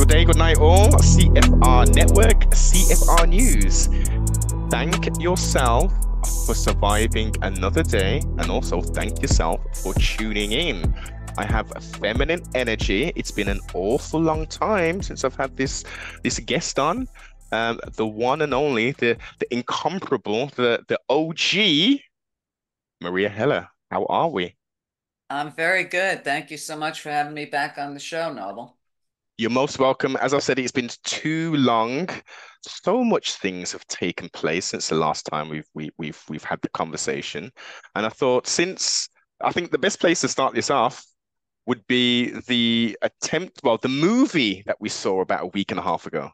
Good day, good night, all. CFR Network, CFR News. Thank yourself for surviving another day, and also thank yourself for tuning in. I have a feminine energy. It's been an awful long time since I've had this guest on. The one and only, the incomparable, the OG, Maria Heller. How are we? I'm very good. Thank you so much for having me back on the show, Noble. You're most welcome. As I said, it's been too long. So much things have taken place since the last time we've had the conversation. And I thought since I think the best place to start this off would be the attempt, well, the movie that we saw about a week and a half ago.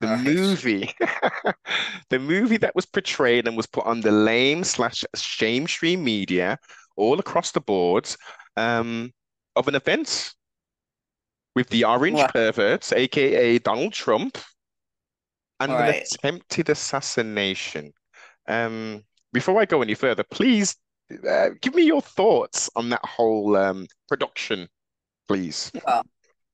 The All right. movie, the movie that was portrayed and was put on the lame slash shame stream media all across the board, um, of an event with the orange Well, perverts, aka Donald Trump, all and an right. attempted assassination. Before I go any further, please give me your thoughts on that whole production, please. Well,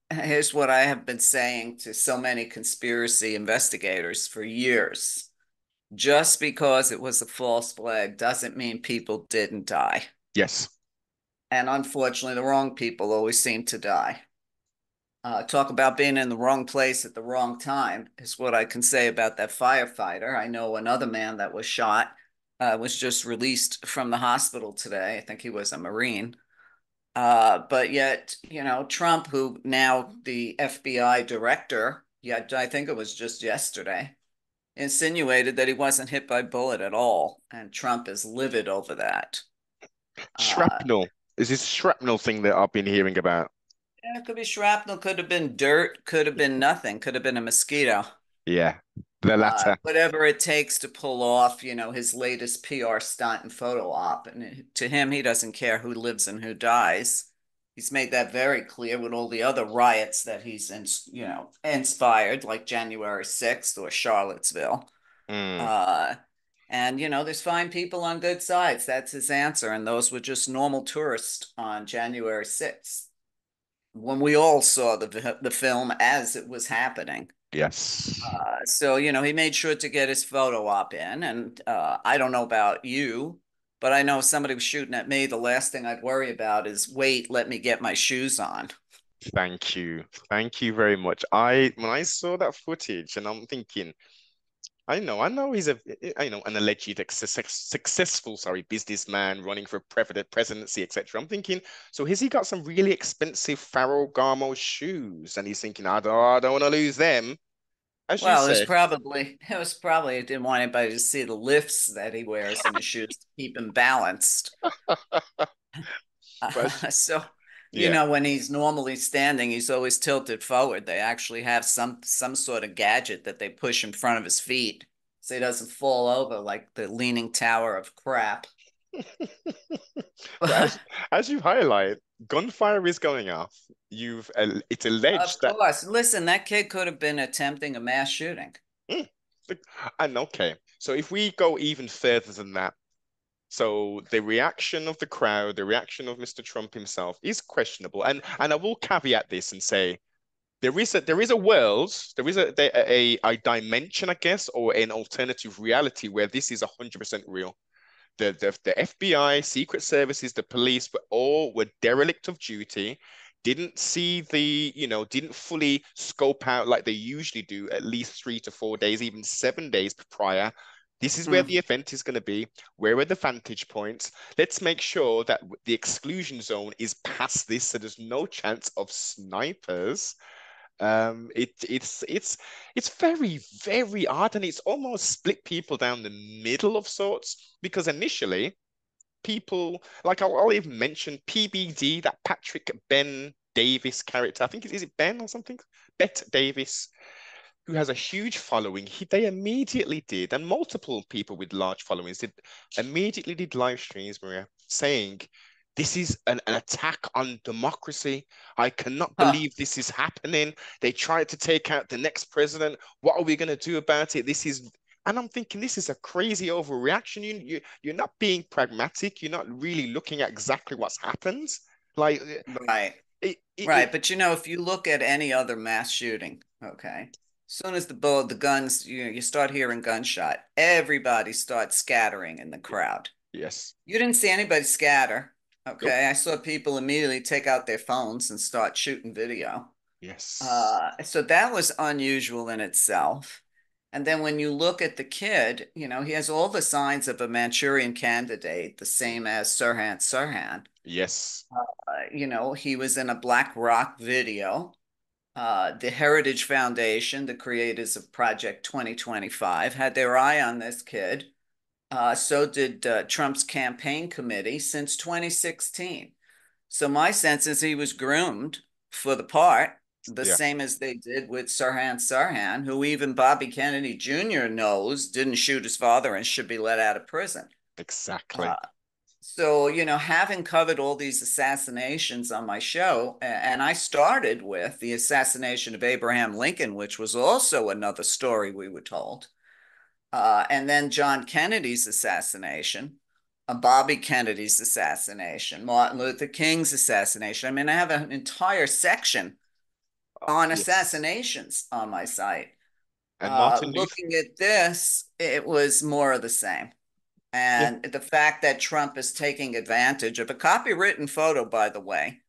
here's what I have been saying to so many conspiracy investigators for years. Just because it was a false flag doesn't mean people didn't die. Yes, And unfortunately, the wrong people always seem to die. Talk about being in the wrong place at the wrong time is what I can say about that firefighter. I know another man that was shot was just released from the hospital today. I think he was a Marine. But yet, Trump, who now the FBI director, yeah, I think it was just yesterday, insinuated that he wasn't hit by a bullet at all. And Trump is livid over that. Uh, shrapnel. Is this shrapnel thing that I've been hearing about? yeah, it could be shrapnel, could have been dirt, could have been nothing, could have been a mosquito. Yeah, the latter. Whatever it takes to pull off, his latest PR stunt and photo op. And to him, he doesn't care who lives and who dies. He's made that very clear with all the other riots that he's, inspired, like January 6th or Charlottesville. Mm, Uh, and, there's fine people on good sides. That's his answer. And those were just normal tourists on January 6th when we all saw the film as it was happening. yes. So, he made sure to get his photo op in. And I don't know about you, but I know if somebody was shooting at me, the last thing I'd worry about is wait, let me get my shoes on. Thank you. Thank you very much. When I saw that footage and I'm thinking, I know he's an alleged successful, sorry, businessman running for presidency, etc. I'm thinking, so has he got some really expensive Ferragamo shoes? And he's thinking, I don't want to lose them, as you Well, say. it was probably, it didn't want anybody to see the lifts that he wears in his shoes to keep him balanced. But So, yeah, when he's normally standing, he's always tilted forward. They actually have some sort of gadget that they push in front of his feet so he doesn't fall over like the leaning tower of crap. but But as you highlight, gunfire is going off. It's alleged of that. course, listen, that kid could have been attempting a mass shooting. Hmm, and okay, so if we go even further than that. So the reaction of the crowd, the reaction of Mr. Trump himself is questionable. And I will caveat this and say there is a world, there is a dimension, I guess, or an alternative reality where this is 100% real. The FBI, Secret Services, the police were derelict of duty, didn't see didn't fully scope out like they usually do at least 3 to 4 days, even 7 days prior. This is where Mm, the event is going to be. Where are the vantage points? Let's make sure that the exclusion zone is past this, so there's no chance of snipers. It's very, very odd, and it's almost split people down the middle of sorts because initially people like I'll even mention PBD, that Patrick Ben Davis character. I think is it Ben or something? Bet Davis, who has a huge following. They immediately did, and multiple people with large followings did immediately did live streams, Maria, saying this is an attack on democracy. I cannot huh, believe this is happening. They tried to take out the next president. What are we going to do about it? And I'm thinking this is a crazy overreaction. You're not being pragmatic. You're not really looking at exactly what's happened. Like right. Right, but if you look at any other mass shooting, okay, as soon as the guns, you start hearing gunshot, everybody starts scattering in the crowd. Yes. You didn't see anybody scatter, Nope. okay? I saw people immediately take out their phones and start shooting video. Yes. So that was unusual in itself. And then when you look at the kid, he has all the signs of a Manchurian candidate, the same as Sirhan Sirhan. Yes. He was in a Black Rock video. The Heritage Foundation, the creators of Project 2025, had their eye on this kid. So did Trump's campaign committee since 2016. So my sense is he was groomed for the part, the Yeah. same as they did with Sirhan Sirhan, who even Bobby Kennedy Jr. knows didn't shoot his father and should be let out of prison. Exactly. Uh, so, having covered all these assassinations on my show, and I started with the assassination of Abraham Lincoln, which was also another story we were told, and then John Kennedy's assassination, Bobby Kennedy's assassination, Martin Luther King's assassination. I mean, I have an entire section on Yes. assassinations on my site. And Martin Luther. Looking at this, it was more of the same. Yeah. And the fact that Trump is taking advantage of a copywritten photo, by the way,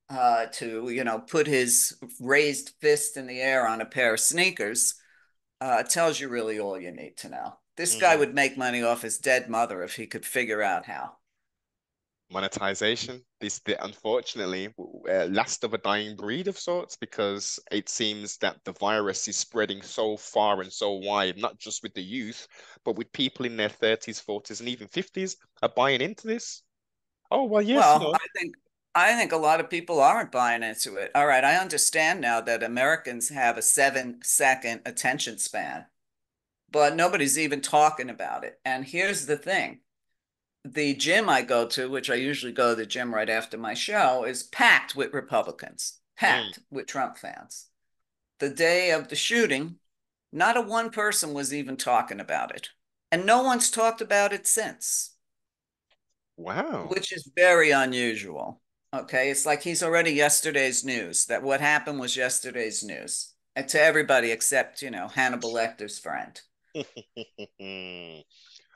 to put his raised fist in the air on a pair of sneakers, tells you really all you need to know. This guy Mhm. would make money off his dead mother if he could figure out how. Monetization. Unfortunately, last of a dying breed of sorts, because it seems that the virus is spreading so far and so wide, not just with the youth, but with people in their 30s, 40s, and even 50s are buying into this. Oh, well, yes, Well, I think a lot of people aren't buying into it. All right, I understand now that Americans have a 7-second attention span, but nobody's even talking about it. And here's the thing. The gym I go to, which I usually go to the gym right after my show, is packed with Republicans, Mm. packed with Trump fans. The day of the shooting, not a one person was even talking about it. And no one's talked about it since, Wow. which is very unusual. Okay. It's like he's already yesterday's news, that what happened was yesterday's news. And to everybody except, Hannibal Lecter's friend. Well,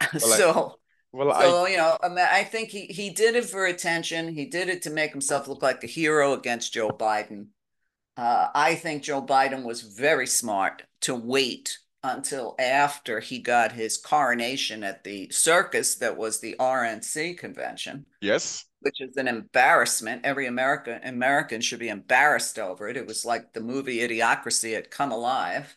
I, So, well, I, so I think he did it for attention. He did it to make himself look like a hero against Joe Biden. I think Joe Biden was very smart to wait until after he got his coronation at the circus that was the RNC convention, yes, which is an embarrassment. Every American should be embarrassed over it. It was like the movie Idiocracy had come alive,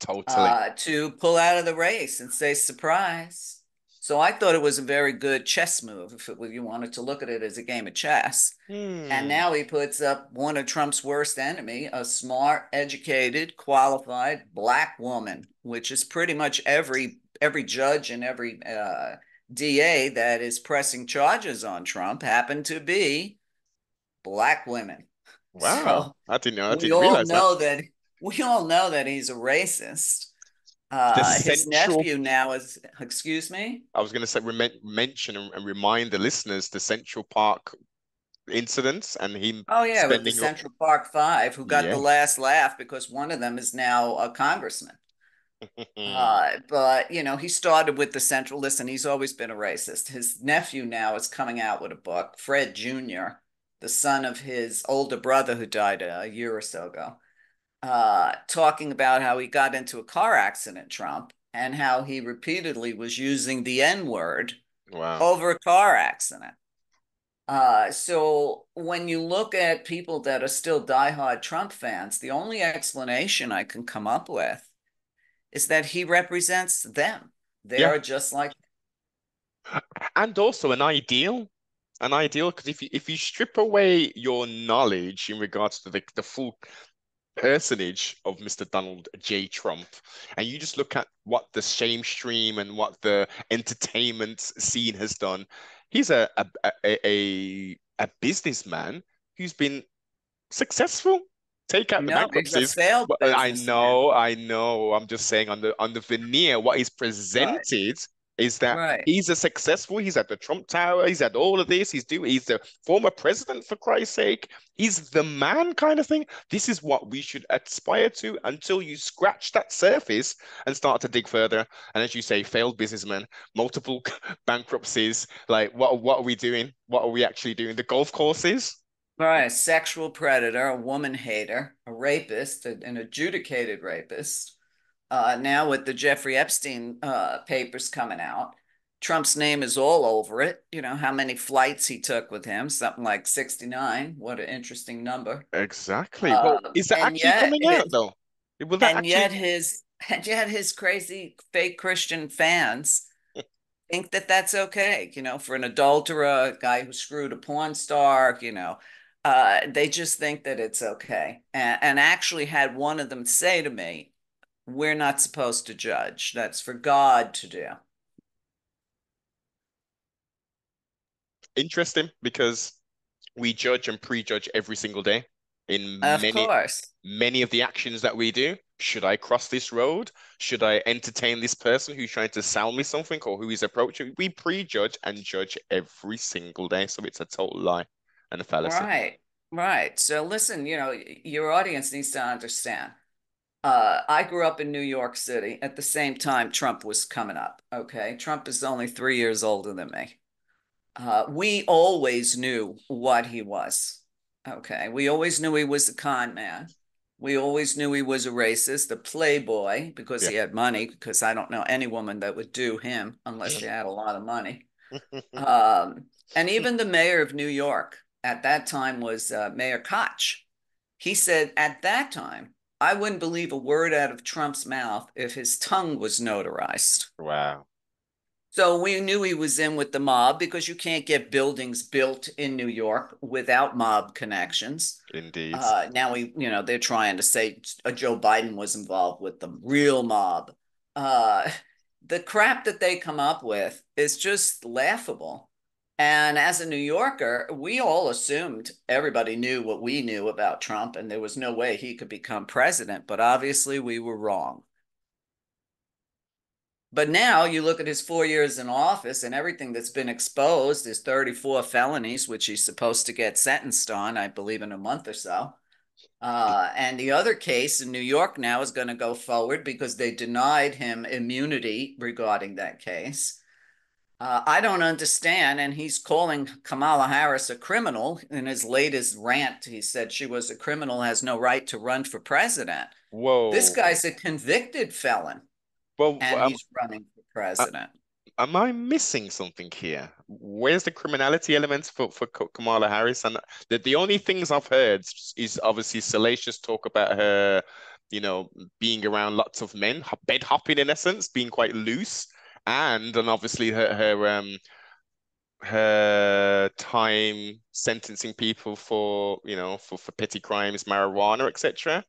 totally. to pull out of the race and say surprise. So I thought it was a very good chess move if you wanted to look at it as a game of chess. And Hmm. now he puts up one of Trump's worst enemy, a smart, educated, qualified black woman, which is pretty much every judge and every DA that is pressing charges on Trump happen to be black women. Wow. So I we didn't all realize that. know that we all know that he's a racist. The His central, nephew now is, excuse me? I was going to say, mention and remind the listeners the Central Park incidents and him Oh yeah, with the spending, Central Park Five, who got the yeah. last laugh because one of them is now a congressman. But he started with the Central. Listen, he's always been a racist. His nephew now is coming out with a book, Fred Jr., the son of his older brother who died a year or so ago, talking about how he got into a car accident, Trump, and how he repeatedly was using the N word Wow. over a car accident. So when you look at people that are still diehard Trump fans, the only explanation I can come up with is that he represents them. They Yeah. are just like, And also an ideal, because if you strip away your knowledge in regards to the full personage of Mr. Donald J. Trump, and you just look at what the shame stream and what the entertainment scene has done, he's a businessman who's been successful. Take out the no, he's a bankruptcies. failed But businessman. I know. I'm just saying on the veneer, what is Right. presented. is that Right. he's a successful, he's at the Trump Tower, he's at all of this, he's the former president for Christ's sake. He's the man kind of thing. This is what we should aspire to until you scratch that surface and start to dig further. And as you say, failed businessman, multiple bankruptcies. Like, what are we doing? What are we actually doing? The golf courses? Right. A sexual predator, a woman hater, a rapist, an adjudicated rapist. Now with the Jeffrey Epstein papers coming out, Trump's name is all over it. You know how many flights he took with him, something like 69. What an interesting number. Exactly. Well, is that And actually yet coming out his though? Will that and actually? yet his and yet his crazy fake Christian fans think that that's okay, for an adulterer, a guy who screwed a porn star, they just think that it's okay. And actually had one of them say to me, we're not supposed to judge. That's for God to do. Interesting because we judge and prejudge every single day in Of many course. many of the actions that we do. Should I cross this road? Should I entertain this person who's trying to sell me something or who is approaching? We prejudge and judge every single day. So it's a total lie and a fallacy. Right. Right. So listen, your audience needs to understand. I grew up in New York City at the same time Trump was coming up. Okay. Trump is only 3 years older than me. We always knew what he was. Okay. We always knew he was a con man. We always knew he was a racist, a playboy because Yeah. he had money, because I don't know any woman that would do him unless she had a lot of money. And even the mayor of New York at that time was Mayor Koch. He said at that time, I wouldn't believe a word out of Trump's mouth if his tongue was notarized. Wow. So we knew he was in with the mob because you can't get buildings built in New York without mob connections. Indeed. Now they're trying to say Joe Biden was involved with the real mob. Uh, the crap that they come up with is just laughable. And as a New Yorker, we all assumed everybody knew what we knew about Trump, and there was no way he could become president. But obviously, we were wrong. But now you look at his 4 years in office, and everything that's been exposed is 34 felonies, which he's supposed to get sentenced on, I believe, in a month or so. And the other case in New York now is going to go forward because they denied him immunity regarding that case. I don't understand. And he's calling Kamala Harris a criminal. In his latest rant, he said she was a criminal, has no right to run for president. This Whoa. guy's a convicted felon, Well, and he's running for uh, president. am I missing something here? Where's the criminality elements for Kamala Harris? And the only things I've heard is obviously salacious talk about her, being around lots of men, bed hopping in essence, being quite loose, and obviously her time sentencing people for for petty crimes, marijuana, etc.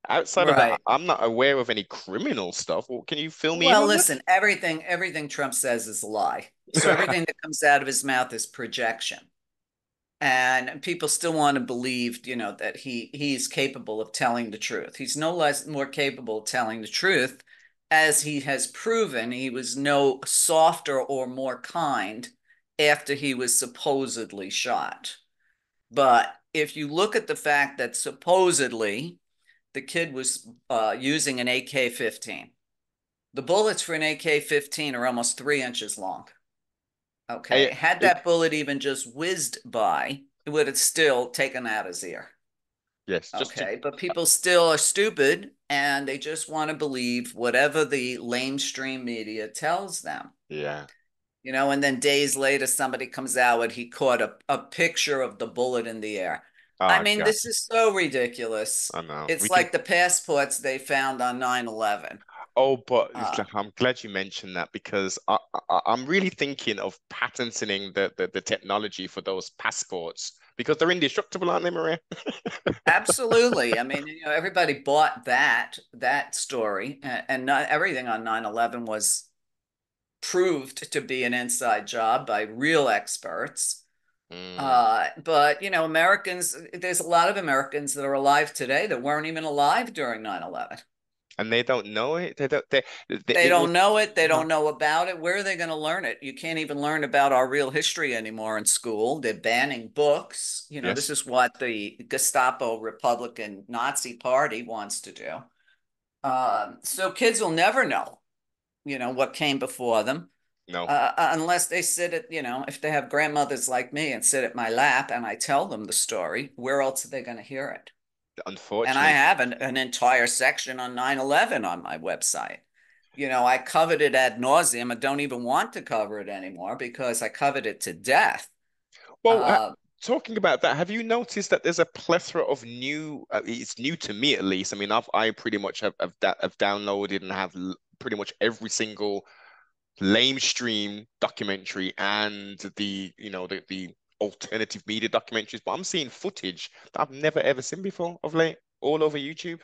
Outside of that, Right. I'm not aware of any criminal stuff. Well, can you fill me in Well, on that? listen, everything Trump says is a lie. So everything that comes out of his mouth is projection. And people still want to believe, that he's capable of telling the truth. He's no less more capable of telling the truth, as he has proven he was no softer or more kind after he was supposedly shot. But if you look at the fact that supposedly the kid was using an AK-15, the bullets for an AK-15 are almost 3 inches long. I, Okay. Had it, that bullet even just whizzed by, it would have still taken out his ear. yes, just to Okay. But people still are stupid and they just want to believe whatever the lamestream media tells them. yeah. And then days later, somebody comes out and he caught a picture of the bullet in the air. I Oh mean, God, this is so ridiculous. I know. We It's can. like the passports they found on 9/11. Oh, but Uh, I'm glad you mentioned that because I'm really thinking of patenting the technology for those passports because they're indestructible, aren't they, Maria? Absolutely. I mean, everybody bought that story, and not everything on 9/11 was proved to be an inside job by real experts. Mm, But Americans, there's a lot of Americans that are alive today that weren't even alive during 9/11. and they don't know it. They It will. don't know it. They Uh-huh. don't know about it. Where are they going to learn it? You can't even learn about our real history anymore in school. They're banning books. This Yes. is what the Gestapo Republican Nazi Party wants to do. So kids will never know, what came before them, No. unless they sit at, if they have grandmothers like me and sit at my lap and I tell them the story, where else are they going to hear it? And I Unfortunately. have an entire section on 9/11 on my website. I covered it ad nauseum. I don't even want to cover it anymore because I covered it to death. Well, Uh, talking about that, have you noticed that there's a plethora of new? It's new to me at least. I mean, I pretty much have downloaded and have pretty much every single lamestream documentary and the alternative media documentaries. But I'm seeing footage that I've never ever seen before of late, all over YouTube,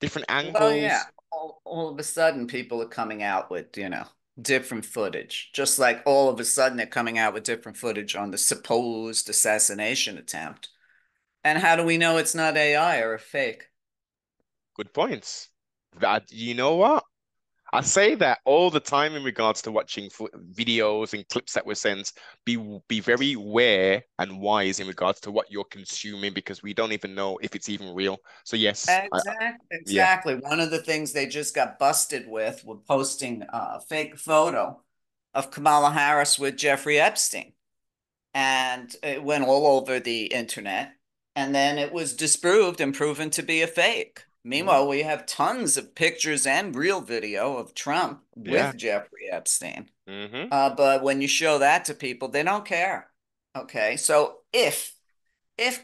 different well, yeah, angles. all of a sudden people are coming out with, different footage, just like all of a sudden they're coming out with different footage on the supposed assassination attempt. And how do we know it's not AI or a fake? Good points. That you know what? I say that all the time in regards to watching videos and clips that were sent. Be very aware and wise in regards to what you're consuming because we don't even know if it's even real. So yes, Exactly. yeah, Exactly. One of the things they just got busted with was posting a fake photo of Kamala Harris with Jeffrey Epstein. And it went all over the internet. And then it was disproved and proven to be a fake. mm, Meanwhile, we have tons of pictures and real video of Trump yeah, with Jeffrey Epstein. hmm But when you show that to people, they don't care. Okay, so if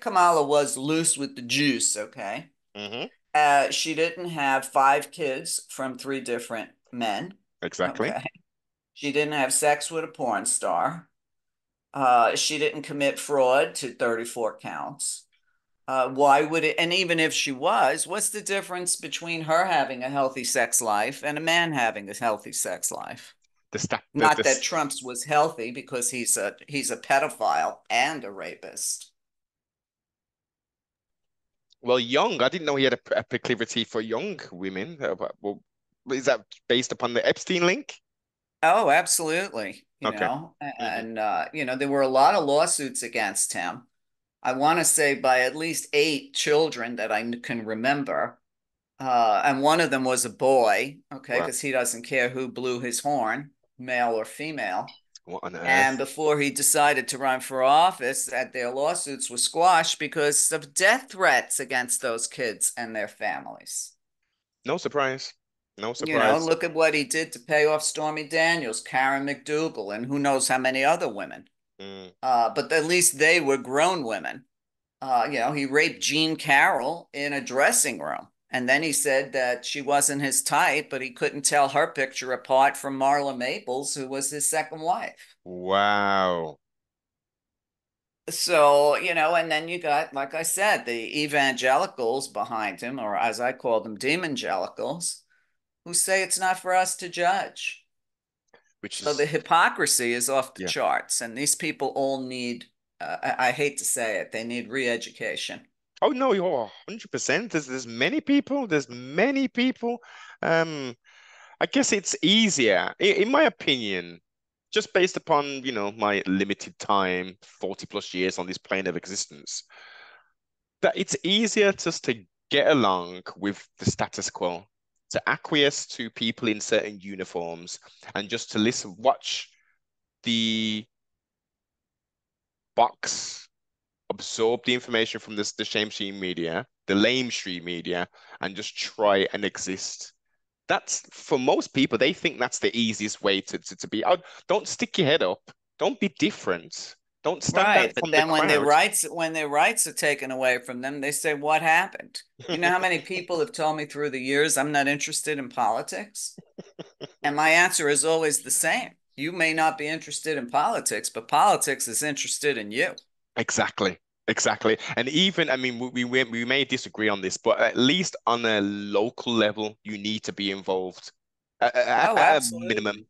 Kamala was loose with the juice, okay, hmm she didn't have five kids from three different men. exactly. Okay, she didn't have sex with a porn star. She didn't commit fraud to 34 counts. Why would it? And even if she was, what's the difference between her having a healthy sex life and a man having a healthy sex life? The stat, Not that Trump's was healthy because he's a pedophile and a rapist. well, young. I didn't know he had a proclivity for young women. Well, is that based upon the Epstein link? Oh, absolutely. Okay. Hmm. And there were a lot of lawsuits against him. I want to say by at least eight children that I can remember. And one of them was a boy, okay, Wow. because he doesn't care who blew his horn, male or female. What on And earth? before he decided to run for office, that their lawsuits were squashed because of death threats against those kids and their families. No surprise. No surprise. Look at what he did to pay off Stormy Daniels, Karen McDougal, and who knows how many other women. Mm. But at least they were grown women. He raped Jean Carroll in a dressing room. And then he said that she wasn't his type, but he couldn't tell her picture apart from Marla Maples, who was his second wife. Wow. So, and then you got, like I said, the evangelicals behind him, or as I call them, demongelicals, who say it's not for us to judge. Which So the is, hypocrisy is off the yeah. charts. And these people all need, I hate to say it, they need re education. Oh no, you're 100%. There's many people. There's many people. Um, I guess it's easier, in my opinion, just based upon, my limited time, 40 plus years on this plane of existence, that it's easier just to get along with the status quo, to acquiesce to people in certain uniforms, and just to listen, watch the box absorb the information from the shamestream media, the lamestream media, and just try and exist. That's for most people, they think that's the easiest way to be. Oh, don't stick your head up. Don't be different. Don't stand out Right. But from the then crowd. when their rights are taken away from them, they say, what happened? You know how many people have told me through the years I'm not interested in politics? And my answer is always the same. You may not be interested in politics, but politics is interested in you. Exactly. Exactly. And even, I mean, we may disagree on this, but at least on a local level, you need to be involved Oh, at a minimum. absolutely.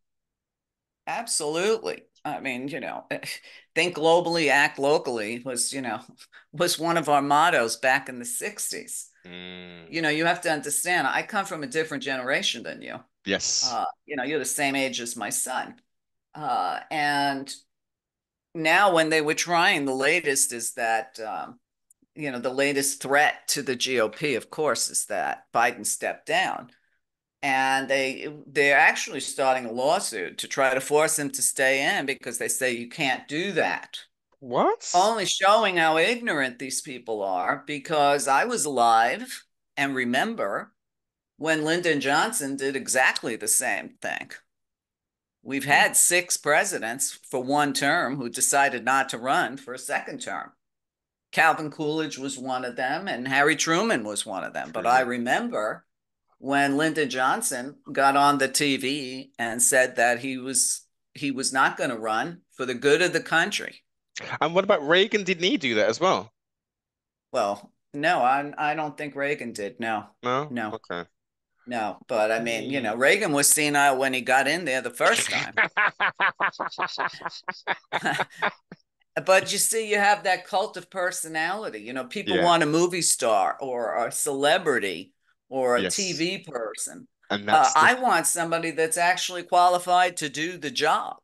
Absolutely. I mean, think globally, act locally was one of our mottos back in the 60s. Mm. You know, you have to understand, I come from a different generation than you. Yes. You know, you're the same age as my son. And now, when they were trying, the latest is that, you know, the latest threat to the GOP, of course, is that Biden stepped down. And they're actually starting a lawsuit to try to force him to stay in because they say you can't do that. What? Only showing how ignorant these people are because I was alive and remember when Lyndon Johnson did exactly the same thing. We've Hmm. had 6 presidents for one term who decided not to run for a second term. Calvin Coolidge was one of them, and Harry Truman was one of them. But I Truman. remember when Lyndon Johnson got on the TV and said that he was not going to run for the good of the country. And what about Reagan? Didn't he do that as well? Well, no, I don't think Reagan did. No, No? no, Okay. no. But I mean, you know, Hmm. Reagan was senile when he got in there the first time. But you see, you have that cult of personality. You know, people Yeah. want a movie star or a celebrity or a Yes. TV person. And that's the I want somebody that's actually qualified to do the job.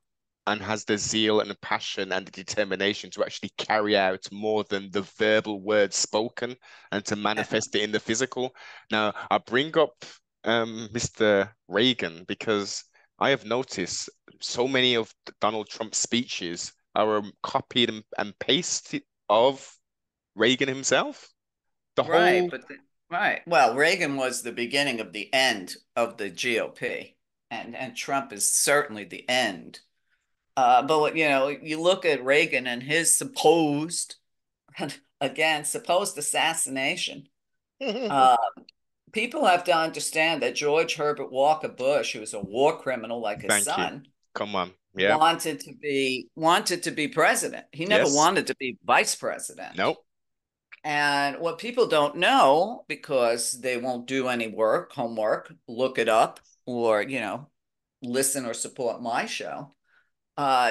and has the zeal and the passion and the determination to actually carry out more than the verbal words spoken and to manifest it in the physical. Now, I bring up Mr. Reagan because I have noticed so many of Donald Trump's speeches are copied and pasted of Reagan himself. The Right, whole, right. Well, Reagan was the beginning of the end of the GOP, and Trump is certainly the end. But what, you know, you look at Reagan and his supposed, again, supposed assassination. Uh, People have to understand that George Herbert Walker Bush, who was a war criminal like his thank you. son, Come on. Yeah. wanted to be president. He never Yes. wanted to be vice president. Nope. And what people don't know, because they won't do any work, homework, look it up, or, you know, listen or support my show.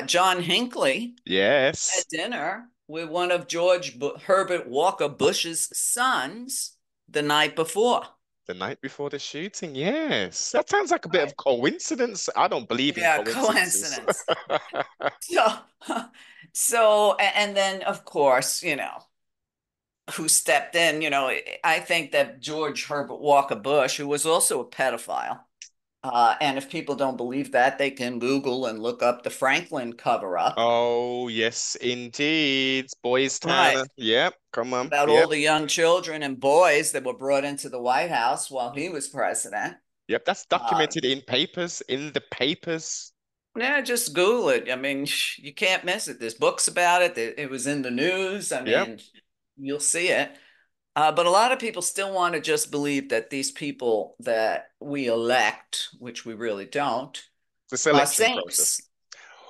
John Hinckley had Yes. dinner with one of Herbert Walker Bush's sons the night before. The night before the shooting, yes. That sounds like a bit Right. of coincidence. I don't believe in Yeah, coincidences. coincidence. So, and then of course, you know, who stepped in, you know, I think that George Herbert Walker Bush, who was also a pedophile, and if people don't believe that, they can Google and look up the Franklin cover up. Oh, yes, indeed. Boys Right. Town. Yep, come on. About all Yep. the young children and boys that were brought into the White House while he was president. Yep, that's Uh, documented in papers, in the papers. yeah, just Google it. I mean, you can't miss it. There's books about it. It was in the news. I Yep. mean, you'll see it. But a lot of people still want to just believe that these people that we elect, which we really don't, The are selection process. saints.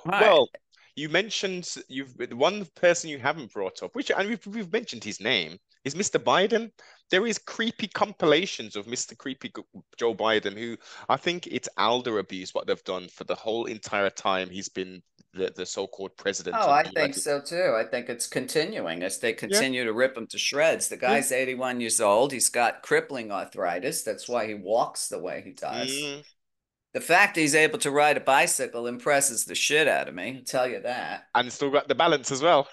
Right. Well, you mentioned you've the one person you haven't brought up, which and we've mentioned his name, is Mr. Biden. There is creepy compilations of Mr. Creepy Joe Biden, who I think it's elder abuse what they've done for the whole entire time he's been the so-called president Oh, of I the think United. so too. I think it's continuing as they Yeah, continue to rip him to shreds. The yeah. guy's 81 years old. He's got crippling arthritis. That's why he walks the way he does. Mm. The fact he's able to ride a bicycle impresses the shit out of me, I'll tell you that. And still got the balance as well.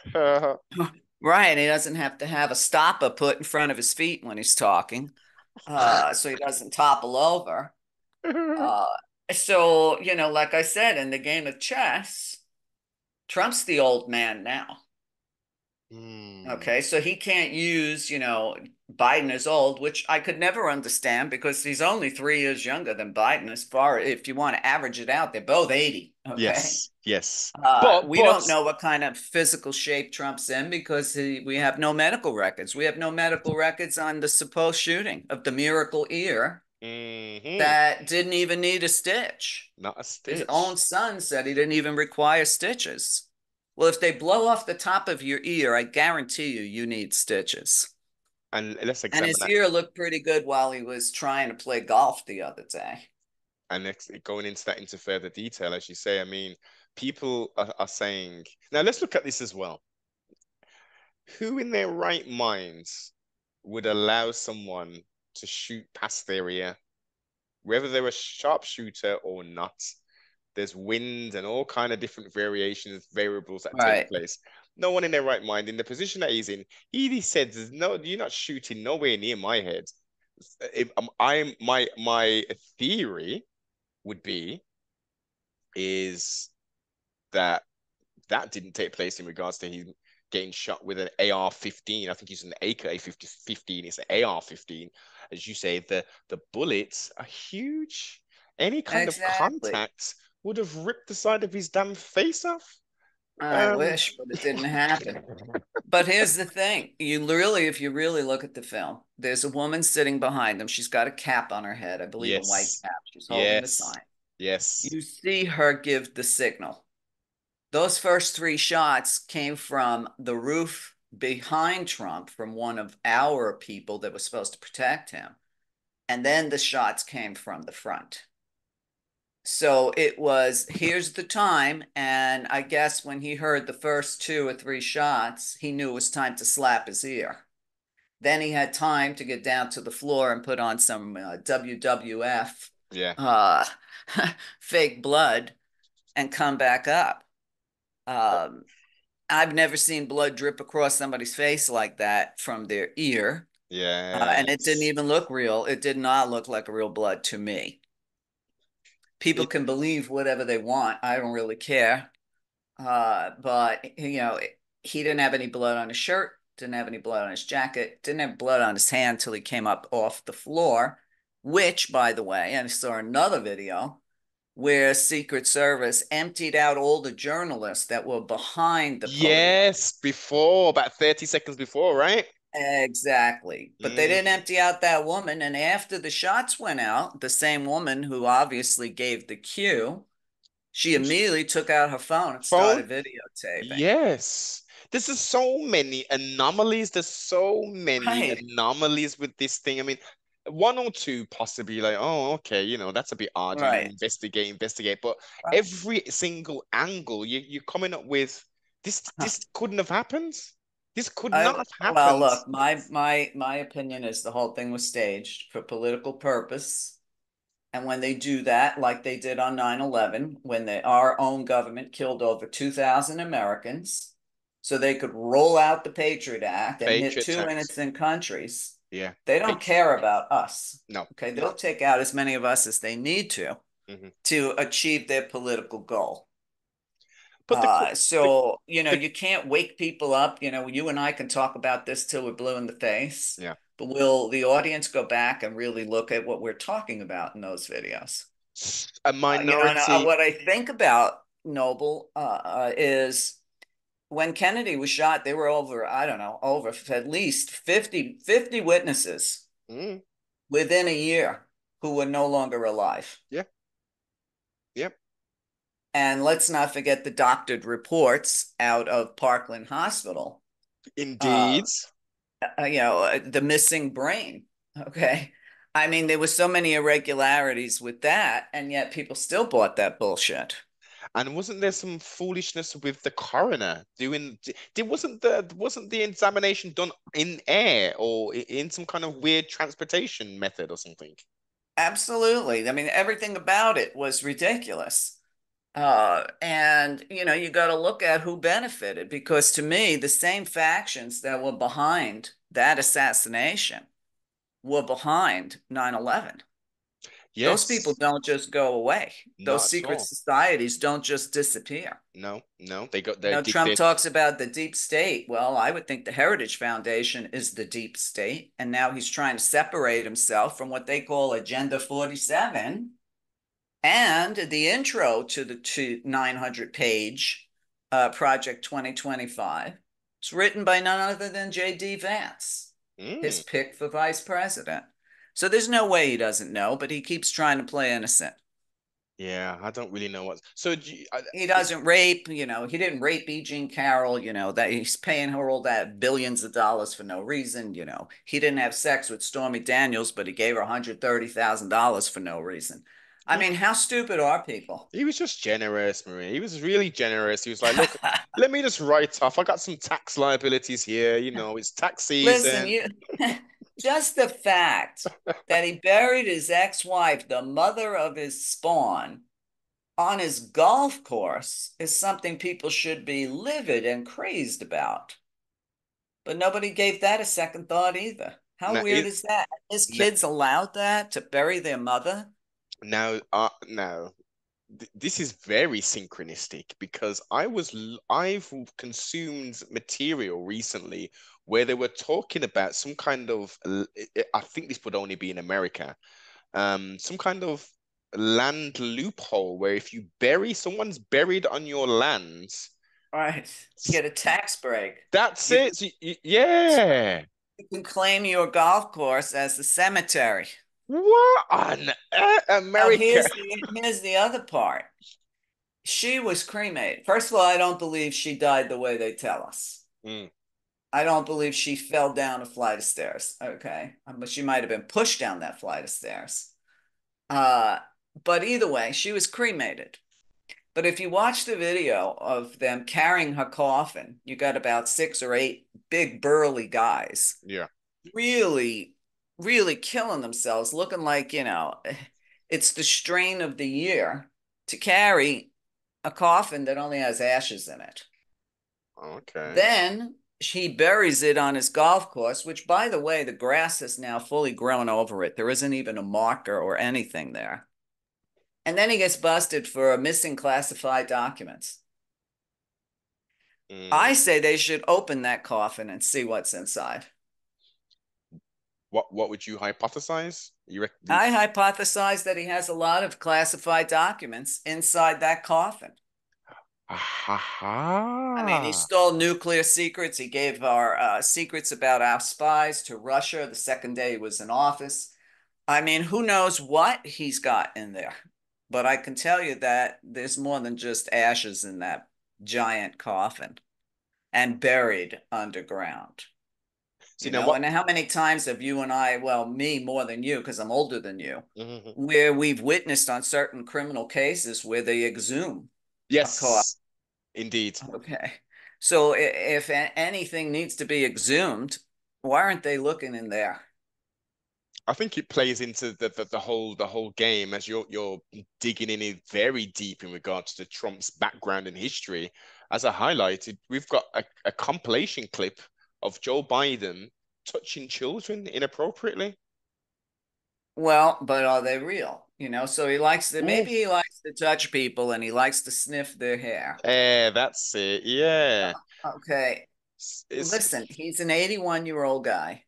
Right, he doesn't have to have a stopper put in front of his feet when he's talking, so he doesn't topple over. Uh, so, you know, like I said, in the game of chess, Trump's the old man now. Hmm. Okay, so he can't use, you know, Biden is old, which I could never understand because he's only 3 years younger than Biden. As far if you want to average it out, they're both 80. Okay. Yes, yes. We But don't know what kind of physical shape Trump's in because we have no medical records. We have no medical records on the supposed shooting of the miracle ear mhm, that didn't even need a stitch. not a His own stitch. son said he didn't even require stitches. Well, if they blow off the top of your ear, I guarantee you need stitches. And let's And examine his that. ear looked pretty good while he was trying to play golf the other day. And next, going into that into further detail, as you say, I mean, people are saying now. Let's look at this as well. Who in their right minds would allow someone to shoot past their ear, whether they're a sharpshooter or not. There's wind and all kind of different variations, variables that take Right. place. No one in their right mind, in the position that he's in, he said, "There's no, you're not shooting nowhere near my head." If I'm my theory would be is that that didn't take place in regards to him getting shot with an AR-15. I think he's an AK-15. It's an AR-15. As you say, the bullets are huge. Any kind of Exactly. contact would have ripped the side of his damn face off. I Um, wish, but it didn't happen. But here's the thing. If you really look at the film, there's a woman sitting behind them. She's got a cap on her head, I believe a white yes, cap. She's holding the yes, sign. yes. You see her give the signal. Those first three shots came from the roof behind Trump, from one of our people that was supposed to protect him. And then the shots came from the front. So it was, here's the time. And I guess when he heard the first two or three shots, he knew it was time to slap his ear. Then he had time to get down to the floor and put on some WWF Yeah, uh, fake blood and come back up. Um, I've never seen blood drip across somebody's face like that from their ear. And it didn't yes. even look real. It did not look like a real blood to me. People It, can believe whatever they want. I don't really care. But he didn't have any blood on his shirt, didn't have any blood on his jacket, didn't have blood on his hand till he came up off the floor, which, by the way, I saw another video where Secret Service emptied out all the journalists that were behind the podium. yes, before about 30 seconds before, right? Exactly. But they didn't Mm. empty out that woman. And after the shots went out, the same woman who obviously gave the cue, she immediately took out her phone and Phone? started videotaping. Yes. There's just so many anomalies. There's so many Right. anomalies with this thing. I mean, one or two possibly like, oh, okay, that's a bit odd. Right. Investigate. But Right. every single angle you're coming up with, this couldn't have happened. This could not have Well, happened. look, my opinion is the whole thing was staged for political purpose. And when they do that, like they did on 9/11, when our own government killed over 2,000 Americans, so they could roll out the Patriot Act and hit Patriot two tax. innocent countries, Yeah. they don't Patri care about us. No, Okay, no. they'll take out as many of us as they need Hmm. to achieve their political goal. But the the You can't wake people up. You and I can talk about this till we're blue in the face, yeah. but will the audience go back and really look at what we're talking about in those videos? A And minority. what I think about Noble is when Kennedy was shot, there were over, I don't know, over at least fifty witnesses Mm, within a year who were no longer alive. yeah, yeah. And let's not forget the doctored reports out of Parkland Hospital. Uh, Indeed. the missing brain. Okay. I mean, there were so many irregularities with that, and yet people still bought that bullshit. And wasn't there some foolishness with the coroner doing? Wasn't the examination done in air or in some kind of weird transportation method or something? Absolutely. I mean, everything about it was ridiculous. And you got to look at who benefited because to me, the same factions that were behind that assassination were behind 9/11. Those people Yes, don't just go away. Those not at secret all. societies don't just disappear. No, no. They did Trump their talks about the deep state. Well, I would think the Heritage Foundation is the deep state. And now he's trying to separate himself from what they call Agenda 47 and the intro to the 900-page Project 2025. It's written by none other than J.D. Vance, his mm, pick for vice president. So there's no way he doesn't know, but he keeps trying to play innocent. yeah. I don't really know what. So He doesn't rape, he didn't rape E. Jean Carroll, that he's paying her all that billions of dollars for no reason, he didn't have sex with Stormy Daniels, but he gave her $130,000 for no reason. I mean, how stupid are people? he was just generous, Maria. He was really generous. He was like, look, let me just write off. I got some tax liabilities here. It's tax Listen, season. Just the fact that he buried his ex-wife, the mother of his spawn, on his golf course is something people should be livid and crazed about. But nobody gave that a second thought either. How Now, weird is that? His kids allowed that to bury their mother? now, this is very synchronistic because I've consumed material recently where they were talking about some kind of I think this would only be in America, some kind of land loophole where if you bury someone's buried on your lands, Right. You get a tax break. that's You it. So yeah. you can claim your golf course as the cemetery. What on earth, Now America? here's the other part. She was cremated. First of all, I don't believe she died the way they tell us. Mm, I don't believe she fell down a flight of stairs. Okay. But she might have been pushed down that flight of stairs. Uh, but either way, she was cremated. But if you watch the video of them carrying her coffin, you got about 6 or 8 big burly guys yeah. really, really killing themselves, looking like, it's the strain of the year to carry a coffin that only has ashes in it. Okay. Then he buries it on his golf course, which, by the way, the grass is now fully grown over it. There isn't even a marker or anything there. And then he gets busted for missing classified documents. I Mm. say they should open that coffin and see what's inside. What would you hypothesize? You reckon I hypothesize that he has a lot of classified documents inside that coffin. ha I mean, he ha. stole nuclear secrets. He gave our secrets about our spies to Russia the second day he was in office. I mean, who knows what he's got in there? But I can tell you that there's more than just ashes in that giant coffin and buried underground. See now what? And how many times have you and I, well, me more than you, because I'm older than you, Mhm. where we've witnessed on certain criminal cases where they exhume a coffin? Yes, indeed. Okay. So if anything needs to be exhumed, why aren't they looking in there? I think it plays into the whole game as you're digging in it very deep in regards to Trump's background and history. As I highlighted, we've got a compilation clip of Joe Biden touching children inappropriately. Well, but are they real? So Ooh, maybe he likes to touch people and he likes to sniff their hair. that's it. Yeah. Okay. It's Listen, he's an 81-year-old guy.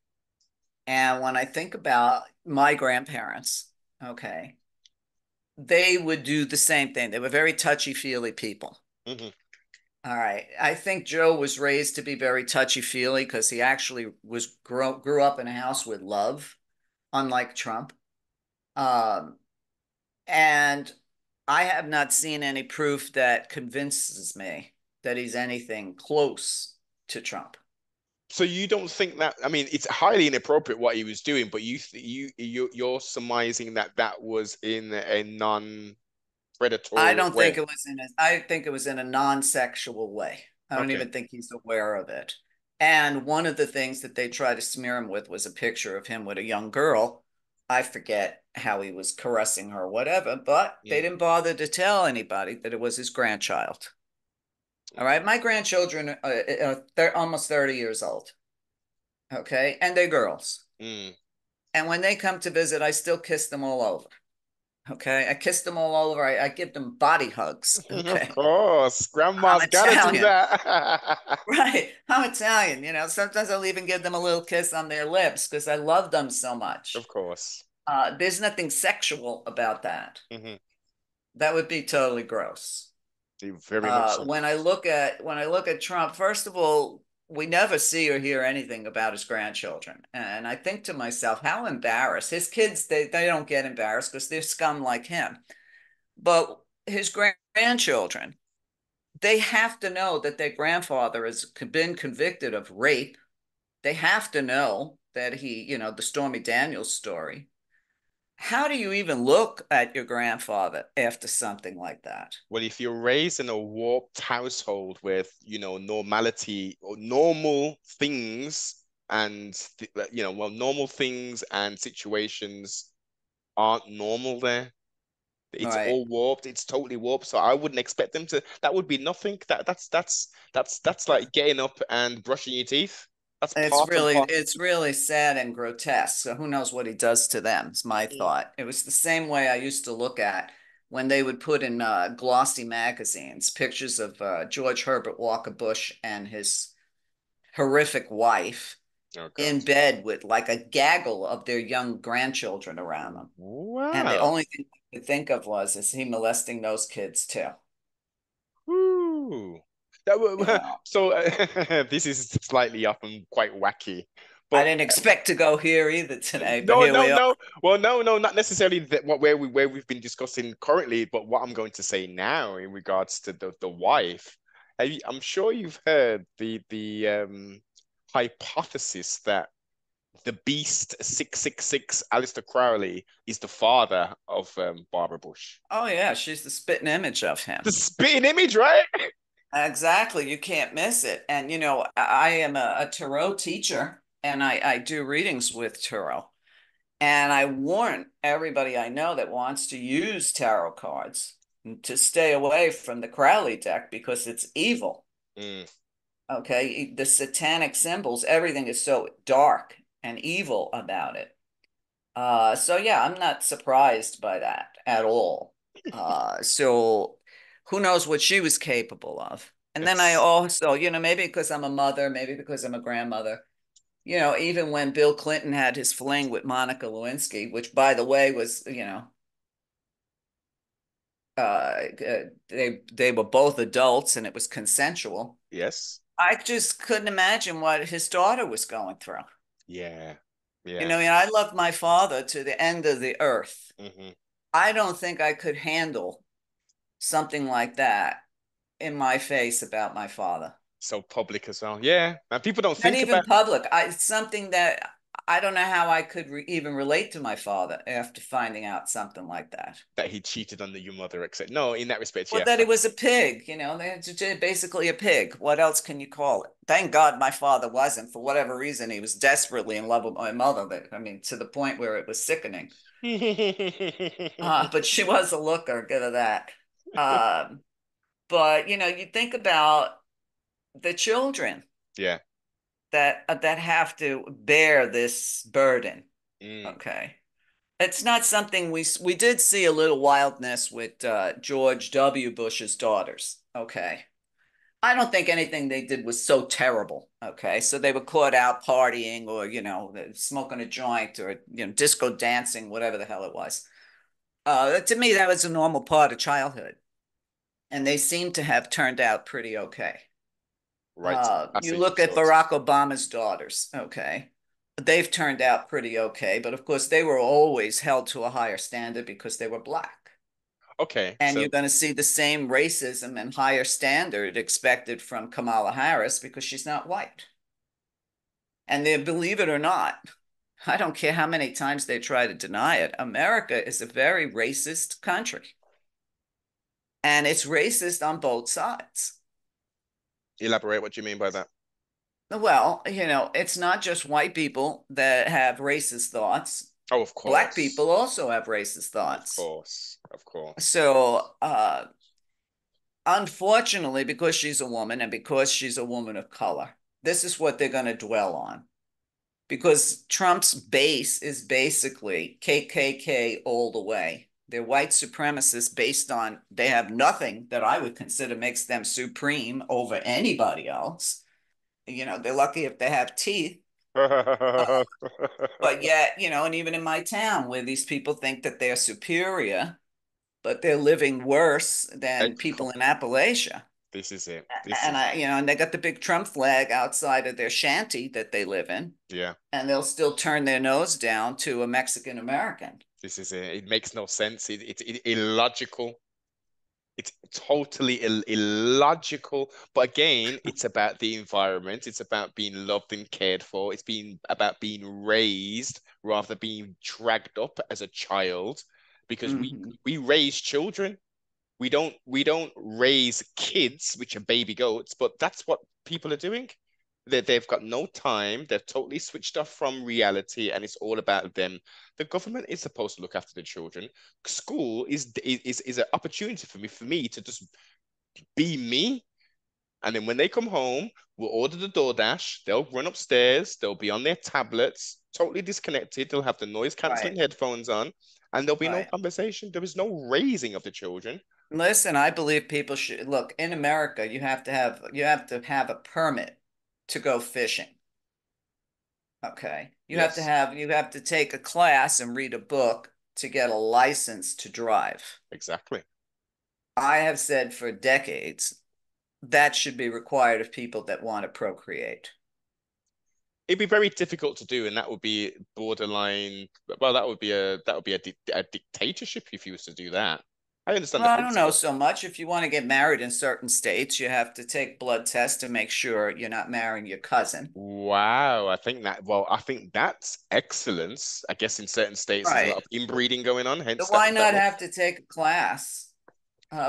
And when I think about my grandparents, okay, they would do the same thing. They were very touchy-feely people. mhm. All right. I think Joe was raised to be very touchy-feely because he actually grew up in a house with love, unlike Trump. Um, and I have not seen any proof that convinces me that he's anything close to Trump. So you don't think that? I mean, it's highly inappropriate what he was doing, but you're surmising that that was in a non-predatory way. I think it was in a non-sexual way. I don't Okay. even think he's aware of it. And one of the things that they tried to smear him with was a picture of him with a young girl. I forget how he was caressing her or whatever, but they Mm, didn't bother to tell anybody that it was his grandchild. All right. okay. My grandchildren they're almost 30 years old. Okay. And they're girls. Mm. And when they come to visit, I still kiss them all over. Okay. I kiss them all over. I give them body hugs. Of Okay. course, I'm grandma's gotta do Italian. that. Right. I'm Italian. Sometimes I'll even give them a little kiss on their lips because I love them so Of much. course. There's nothing sexual about that. Hmm. That would be totally gross. Very much so. When I look at Trump, first of all, we never see or hear anything about his grandchildren, and I think to myself, how embarrassed his kids. They don't get embarrassed because they're scum like him, but his grandchildren, they have to know that their grandfather has been convicted of rape. They have to know that the Stormy Daniels story. How do you even look at your grandfather after something like that? Well, if you're raised in a warped household with, normality or normal things and well, normal things and situations aren't normal there. It's Right. all warped. It's totally warped. So I wouldn't expect them to. That would be nothing. That's like getting up and brushing your teeth. That's part and part. It's really sad and grotesque. So who knows what he does to them, is my thought. It was the same way I used to look at when they would put in glossy magazines pictures of George Herbert Walker Bush and his horrific wife Oh in God. bed with like a gaggle of their young grandchildren around them. And the Wow. only thing I could think of was, is he molesting those kids too? Woo. You know, So this is slightly up and quite wacky, I but didn't expect to go here either today, but no, here no, we are. no. Well, no, no, not necessarily that what where we've been discussing currently, but what I'm going to say now in regards to the wife. I'm sure you've heard the hypothesis that the Beast 666 Alistair Crowley is the father of Barbara Bush. Oh yeah, she's the spitting image of him. The spitting image, right? Exactly. You can't miss it. And, I am a tarot teacher and I do readings with tarot. And I warn everybody I know that wants to use tarot cards to stay away from the Crowley deck because it's evil. Mm, Okay. The satanic symbols, everything is so dark and evil about it. So yeah, I'm not surprised by that at all. So who knows what she was capable of? And then I it's also, maybe because I'm a mother, maybe because I'm a grandmother, even when Bill Clinton had his fling with Monica Lewinsky, which by the way was, they were both adults and it was consensual. yes. I just couldn't imagine what his daughter was going through. Yeah. Yeah. I love my father to the end of the earth. Hmm. I don't think I could handle something like that in my face about my father. So public as well. Yeah. And people don't Not think even about public. It's something that I don't know how I could even relate to my father after finding out something like that. that he cheated on your mother, etc. No, in that respect, Well, yeah. that he was a pig, they're basically a pig. What else can you call it? Thank God my father wasn't. For whatever reason, he was desperately in love with my mother. I mean, to the point where it was sickening. But she was a looker, good at that. But you think about the children Yeah. that have to bear this burden. Mm. Okay, it's not something we did see a little wildness with George W. Bush's daughters. Okay, I don't think anything they did was so terrible. Okay, so they were caught out partying or smoking a joint or disco dancing, whatever the hell it was. To me, that was a normal part of childhood, and they seem to have turned out pretty okay. Right. As You you look at should. Barack Obama's daughters, okay. They've turned out pretty okay, but of course they were always held to a higher standard because they were black. Okay. And you're So going to see the same racism and higher standard expected from Kamala Harris because she's not white. And they believe it or not, I don't care how many times they try to deny it, America is a very racist country. And it's racist on both sides. elaborate what you mean by that. Well, it's not just white people that have racist thoughts. Oh, of Black course. people also have racist Of thoughts. course. Of course. So, unfortunately, because she's a woman and because she's a woman of color, this is what they're going to dwell on. Because Trump's base is basically KKK all the way. They're white supremacists based on, they have nothing that I would consider makes them supreme over anybody else. They're lucky if they have teeth. But yet, and even in my town where these people think that they're superior, but they're living worse than people in Appalachia. This is it. This And is and they got the big Trump flag outside of their shanty that they live in, yeah. and they'll still turn their nose down to a Mexican American. This is it. It makes no sense. It's illogical. It's totally illogical. But again, it's about the environment. It's about being loved and cared for. It's being about being raised rather than being dragged up as a child. Because Mm-hmm. we raise children. We don't raise kids, which are baby goats, but that's what people are doing. They've got no time. They've totally switched off from reality, and it's all about them. The government is supposed to look after the children. School is an opportunity for me to just be me. And then when they come home, we'll order the DoorDash. They'll run upstairs. They'll be on their tablets, totally disconnected. They'll have the noise canceling Right, headphones on, and there'll be no right. conversation. There is no raising of the children. Listen, I believe people should look in America, you have to have a permit to go fishing. Okay. Yes, You have to take a class and read a book to get a license to drive. exactly. I have said for decades that should be required of people that want to procreate. It'd be very difficult to do, and that would be borderline. Well, that would be a dictatorship if you was to do that. I understand the Well, I don't know principle. so much. If you want to get married in certain states, you have to take blood tests to make sure you're not marrying your cousin. Wow, I think that's excellence. I guess in certain states there's a lot Right. of inbreeding going on, So hence why that not one. have to take a class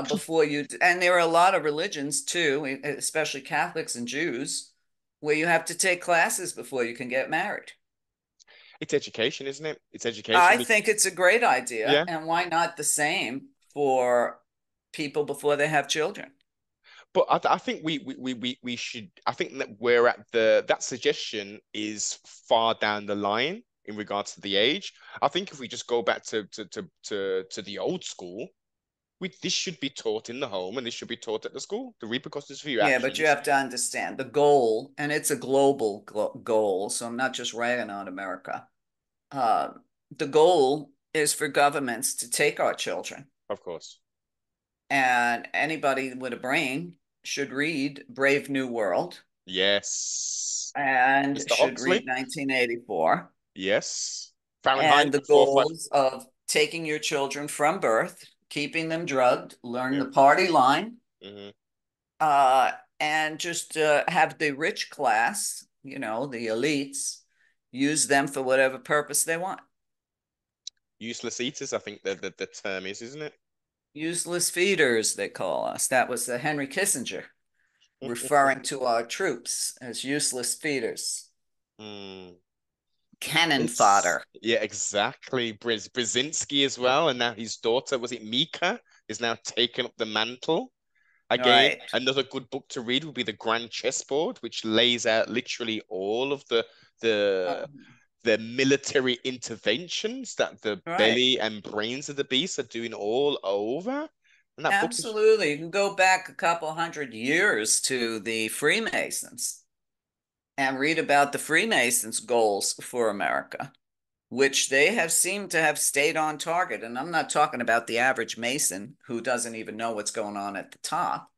before you? And there are a lot of religions too, especially Catholics and Jews, where you have to take classes before you can get married. It's education, isn't it? It's education. I think it's a great idea, Yeah, and why not the same for people before they have children? but I think we should. I think that we're at that suggestion is far down the line in regards to the age. I think if we just go back to the old school, this should be taught in the home and this should be taught at the school. The repercussions for your Yeah, but you actions. have to understand the goal, and it's a global goal. So I'm not just ragging on America. Uh, the goal is for governments to take our children, Of course. and anybody with a brain should read Brave New World Yes. and Mr. should read Huxley. 1984 Yes. Fahrenheit and the 4 goals of taking your children from birth, keeping them drugged, learn Yeah. the party line, Hmm. uh, and just have the rich class, the elites, use them for whatever purpose they want. Useless eaters, I think the term is, isn't it? Useless feeders, they call us. That was Henry Kissinger referring to our troops as useless feeders, Hmm. cannon It's fodder. yeah, exactly. Brzezinski as well, and now his daughter, was it Mika, is now taken up the mantle. Again, Right, another good book to read would be The Grand Chessboard, which lays out literally all of the the military interventions that the right. belly and brains of the beast are doing all over. And that book is Absolutely. You can go back a couple hundred years to the Freemasons and read about the Freemasons' goals for America, which they have seemed to have stayed on target. And I'm not talking about the average Mason who doesn't even know what's going on at the top.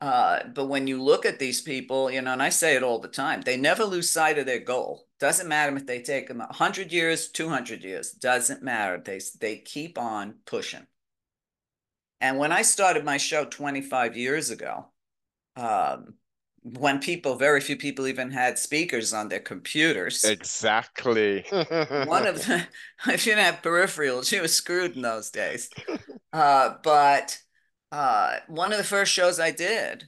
But when you look at these people, and I say it all the time, they never lose sight of their goal. Doesn't matter if they take them 100 years, 200 years, doesn't matter. They keep on pushing. And when I started my show 25 years ago, um, when very few people even had speakers on their computers, exactly. one of the, if you didn't have peripherals, you were screwed in those days. But one of the first shows I did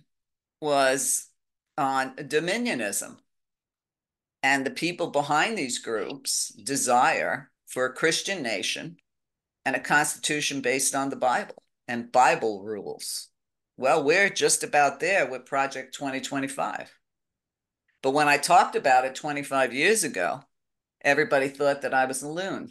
was on dominionism and the people behind these groups' desire for a Christian nation and a constitution based on the Bible and Bible rules. Well, we're just about there with Project 2025. But when I talked about it 25 years ago, everybody thought that I was a loon.